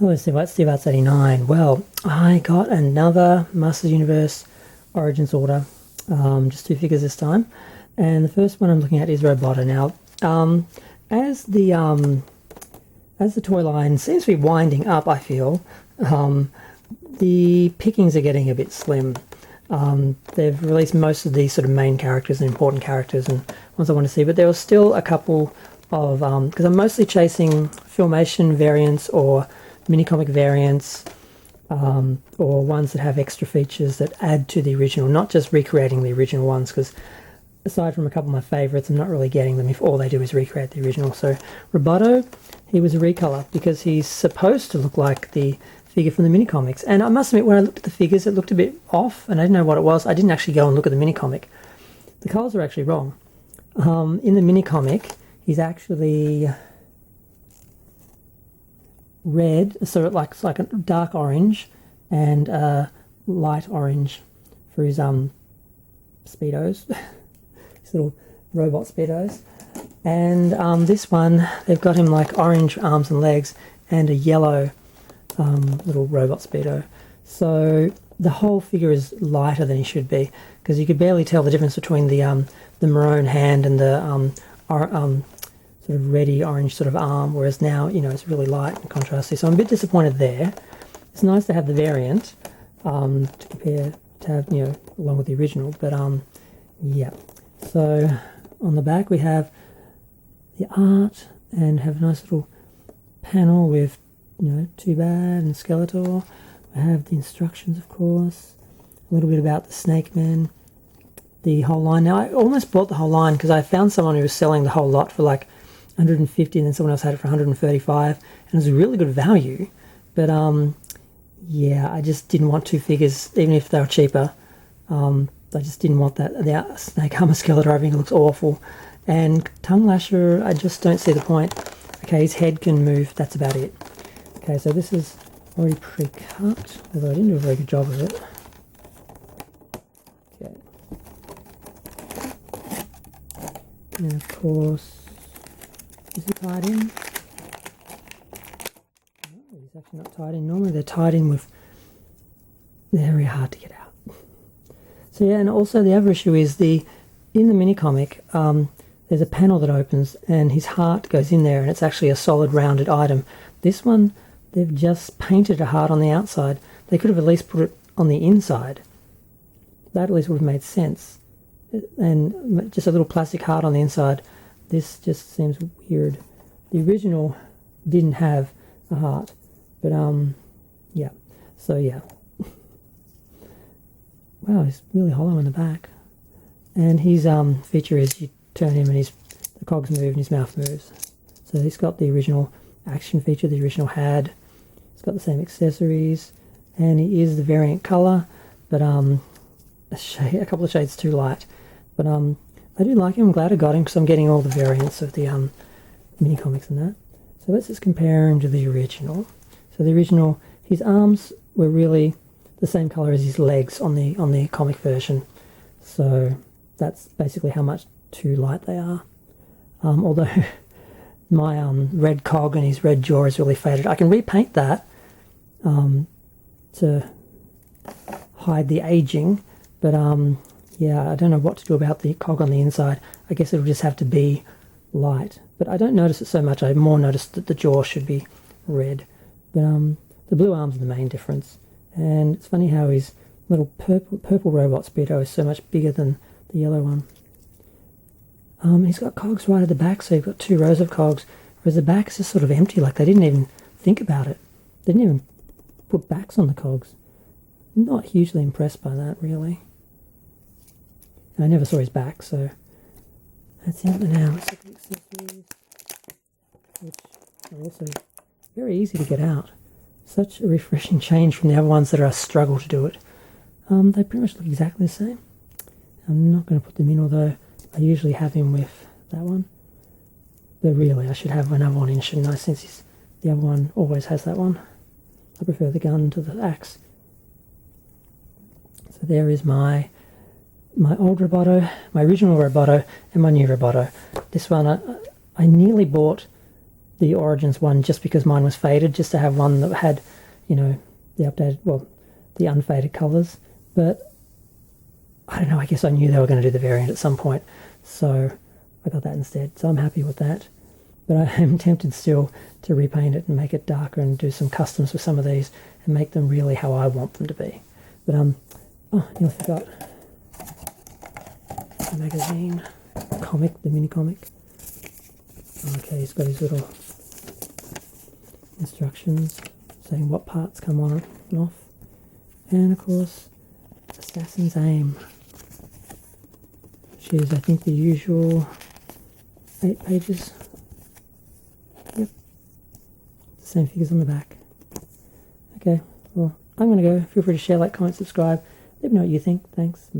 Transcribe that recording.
Hello, Steve Arts 89. Well, I got another Masters Universe Origins order, just 2 figures this time, and the first one I'm looking at is Roboto. Now, as the toy line seems to be winding up, I feel the pickings are getting a bit slim. They've released most of these sort of main characters and important characters and ones I want to see, but there was still a couple of because I'm mostly chasing Filmation variants or mini-comic variants, or ones that have extra features that add to the original, not just recreating the original ones, because aside from a couple of my favourites, I'm not really getting them if all they do is recreate the original. So Roboto, he was a recolor because he's supposed to look like the figure from the mini-comics. And I must admit, when I looked at the figures, it looked a bit off, and I didn't know what it was. I didn't actually go and look at the mini-comic. The colours are actually wrong. In the mini-comic, he's actually red, so it's like a dark orange and light orange for his speedos, his little robot speedos. And this one, they've got him like orange arms and legs and a yellow little robot speedo. So the whole figure is lighter than he should be, because you could barely tell the difference between the maroon hand and the sort of reddy orange sort of arm, whereas now, you know, it's really light and contrasty. So I'm a bit disappointed there. It's nice to have the variant to compare, to have, you know, along with the original, but yeah. So on the back we have the art and have a nice little panel with, you know, Too Bad and Skeletor. We have the instructions, of course, a little bit about the Snake Man, the whole line. Now, I almost bought the whole line because I found someone who was selling the whole lot for like 150, and then someone else had it for 135, and it was a really good value. But yeah, I just didn't want 2 figures, even if they were cheaper. I just didn't want that. The Snake Armor Skeletor, I think, looks awful. And Tongue Lasher, I just don't see the point. Okay, his head can move, that's about it. Okay, so this is already pre-cut, although I didn't do a very good job of it. Okay. And of course, is he tied in? No, he's actually not tied in. Normally they're tied in with... They're very hard to get out. So yeah, and also the other issue is in the mini-comic, there's a panel that opens and his heart goes in there and it's actually a solid rounded item. This one, they've just painted a heart on the outside. They could have at least put it on the inside. That at least would have made sense. And just a little plastic heart on the inside. This just seems weird. The original didn't have a heart, but yeah. So yeah. Wow, he's really hollow in the back. And his feature is you turn him and the cogs move and his mouth moves. So he's got the original action feature the original had. He's got the same accessories, and he is the variant color, but a couple of shades too light. But I do like him. I'm glad I got him because I'm getting all the variants of the mini comics and that. So let's just compare him to the original. So the original, his arms were really the same color as his legs on the comic version. So that's basically how much too light they are. Although my red cog and his red jaw is really faded. I can repaint that to hide the aging, but yeah, I don't know what to do about the cog on the inside. I guess it'll just have to be light. But I don't notice it so much. I more notice that the jaw should be red. But the blue arms are the main difference. And it's funny how his little purple robot speedo is so much bigger than the yellow one. He's got cogs right at the back, so you've got 2 rows of cogs, whereas the back is just sort of empty, like they didn't even think about it. They didn't even put backs on the cogs. Not hugely impressed by that, really. And I never saw his back, so that's it. Now let's look at the accessories, which are also very easy to get out. Such a refreshing change from the other ones that are a struggle to do it. They pretty much look exactly the same. I'm not going to put them in, although I usually have him with that one. But really, I should have another one in, shouldn't I, since the other one always has that one. I prefer the gun to the axe. So there is my old Roboto, my original Roboto, and my new Roboto. This one, I nearly bought the Origins one just because mine was faded, just to have one that had, you know, the updated, well, the unfaded colours. But I don't know, I guess I knew they were going to do the variant at some point, so I got that instead. So I'm happy with that. But I am tempted still to repaint it and make it darker and do some customs with some of these and make them really how I want them to be. But oh, I forgot the magazine, comic, the mini comic. Okay, he's got his little instructions saying what parts come on and off. And of course, Assassin's Aim, which is I think the usual 8 pages. Yep, the same figures on the back. Okay, well, I'm going to go. Feel free to share, like, comment, subscribe. Let me know what you think. Thanks.